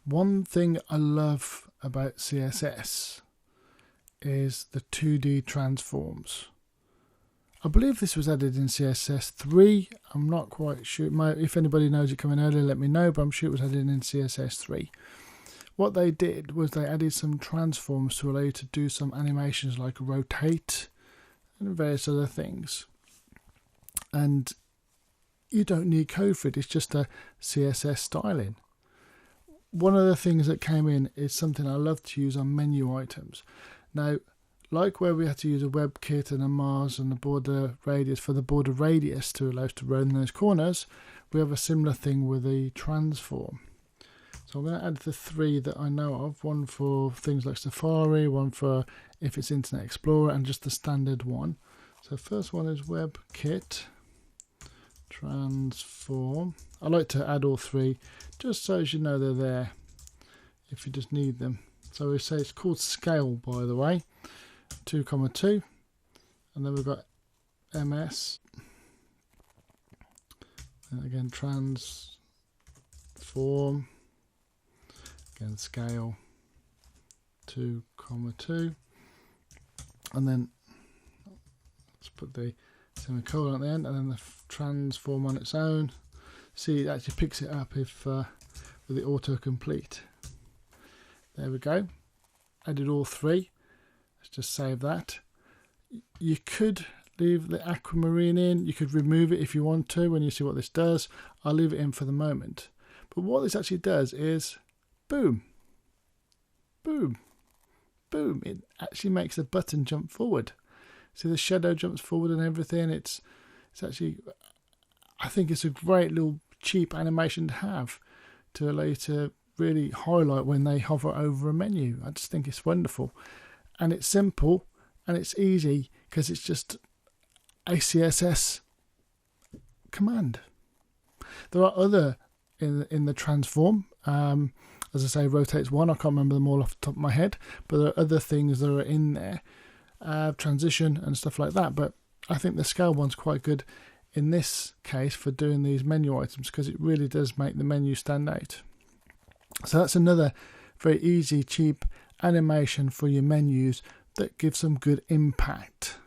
One thing I love about CSS is the 2D transforms. I believe this was added in CSS 3. I'm not quite sure. If anybody knows it coming earlier, let me know, but I'm sure it was added in CSS 3. What they did was they added some transforms to allow you to do some animations like rotate and various other things. And you don't need code for it, it's just a CSS styling. One of the things that came in is something I love to use on menu items. Now, like where we had to use a WebKit and a Mars and the border radius for the border radius to allow us to run those corners, we have a similar thing with the transform. So I'm going to add the 3 that I know of, one for things like Safari, one for if it's Internet Explorer, and just the standard one. So first one is WebKit transform. I like to add all 3 just so as you know they're there if you just need them. So we say it's called scale, by the way. 2,2, and then we've got MS, and again transform, again scale 2,2, and then let's put the semicolon at the end, and then the transform on its own. See, it actually picks it up if with the autocomplete. There we go. Added all 3. Let's just save that. You could leave the aquamarine in. You could remove it if you want to when you see what this does. I'll leave it in for the moment. But what this actually does is boom, boom, boom. It actually makes the button jump forward. See, the shadow jumps forward and everything. It's actually, I think it's a great little cheap animation to have to allow you to really highlight when they hover over a menu. I just think it's wonderful. And it's simple and it's easy because it's just a CSS command. There are other in the transform. As I say, rotates 1. I can't remember them all off the top of my head, but there are other things that are in there, transition and stuff like that. But I think the scale one's quite good in this case for doing these menu items because it really does make the menu stand out. So that's another very easy, cheap animation for your menus that gives some good impact.